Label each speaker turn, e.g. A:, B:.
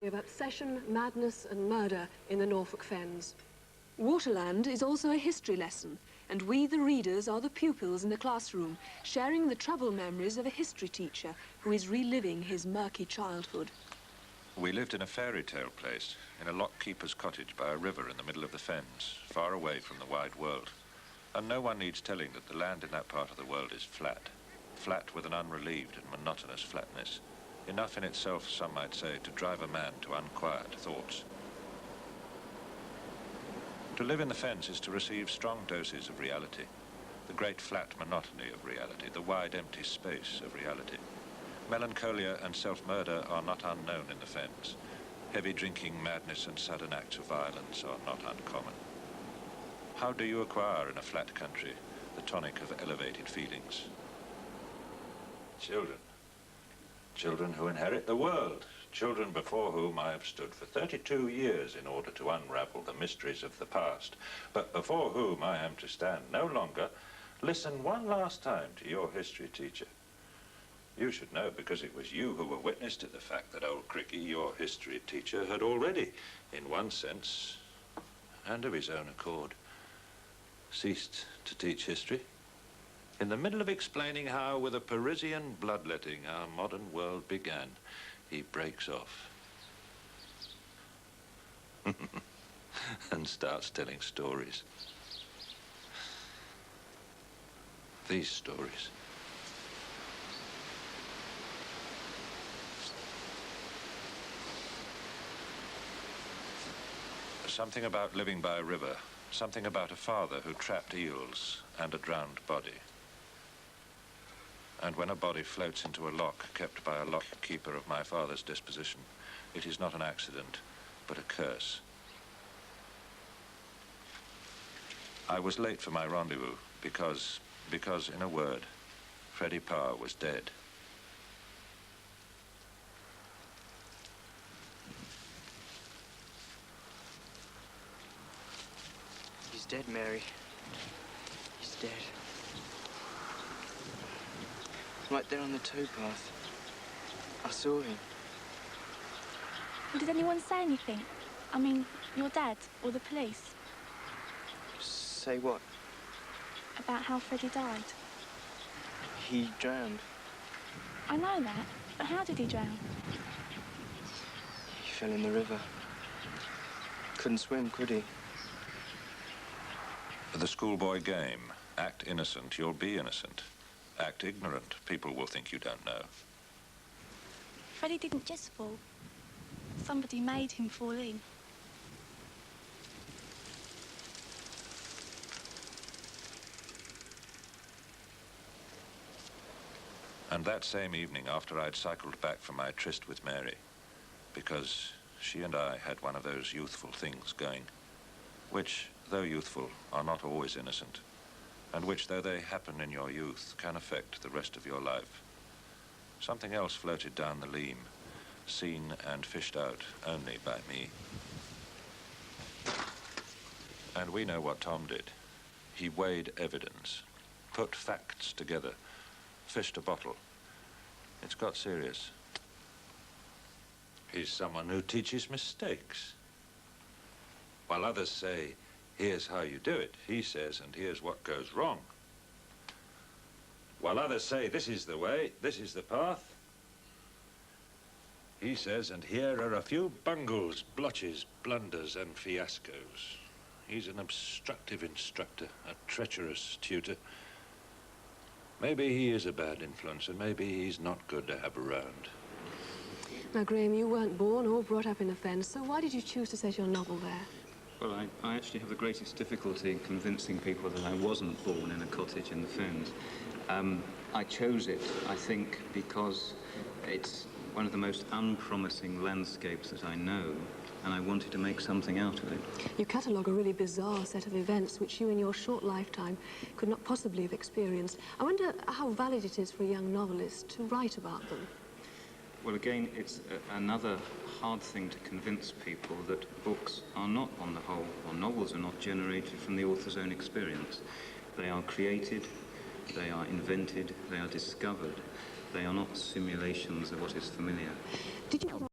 A: of obsession, madness and murder in the Norfolk Fens. Waterland is also a history lesson, and we, the readers, are the pupils in the classroom, sharing the troubled memories of a history teacher who is reliving his murky childhood.
B: We lived in a fairy tale place, in a lock-keeper's cottage by a river in the middle of the Fens, far away from the wide world. And no one needs telling that the land in that part of the world is flat. Flat with an unrelieved and monotonous flatness. Enough in itself, some might say, to drive a man to unquiet thoughts. To live in the Fens is to receive strong doses of reality. The great flat monotony of reality, the wide empty space of reality. Melancholia and self-murder are not unknown in the Fens. Heavy drinking, madness and sudden acts of violence are not uncommon. How do you acquire in a flat country the tonic of elevated feelings? Children. Children who inherit the world. Children before whom I have stood for 32 years in order to unravel the mysteries of the past, but before whom I am to stand no longer. Listen one last time to your history teacher. You should know, because it was you who were witness to the fact that old Cricky, your history teacher, had already, in one sense, and of his own accord, ceased to teach history. In the middle of explaining how, with a Parisian bloodletting, our modern world began, he breaks off and starts telling stories. These stories. Something about living by a river, something about a father who trapped eels and a drowned body. And when a body floats into a lock kept by a lock-keeper of my father's disposition, it is not an accident, but a curse. I was late for my rendezvous because, in a word, Freddie Parr was dead.
C: He's dead, Mary. He's dead. Right there on the towpath. I saw him.
D: Well, did anyone say anything? I mean, your dad or the police?
C: Say what?
D: About how Freddie died.
C: He drowned.
D: I know that, but how did he drown?
C: He fell in the river. Couldn't swim, could he?
B: The schoolboy game. Act innocent, you'll be innocent. Act ignorant, people will think you don't know.
D: Freddie didn't just fall. Somebody made him fall in.
B: And that same evening, after I'd cycled back from my tryst with Mary, because she and I had one of those youthful things going, which, though youthful, are not always innocent, and which, though they happen in your youth, can affect the rest of your life. Something else floated down the Leam, seen and fished out only by me. And we know what Tom did. He weighed evidence, put facts together, fished a bottle. It's got serious. He's someone who teaches mistakes. While others say, here's how you do it, he says, and here's what goes wrong. While others say, this is the way, this is the path, he says, and here are a few bungles, blotches, blunders, and fiascos. He's an obstructive instructor, a treacherous tutor. Maybe he is a bad influence, and maybe he's not good to have around.
A: Now, Graham, you weren't born or brought up in the Fens, so why did you choose to set your novel there?
E: Well, I actually have the greatest difficulty in convincing people that I wasn't born in a cottage in the Fens. I chose it, I think, because it's one of the most unpromising landscapes that I know, and I wanted to make something out of it.
A: You catalogue a really bizarre set of events which you in your short lifetime could not possibly have experienced. I wonder how valid it is for a young novelist to write about them.
E: Well, again, it's another hard thing to convince people that books are not, on the whole, or novels are not generated from the author's own experience. They are created, they are invented, they are discovered. They are not simulations of what is familiar.
A: Did you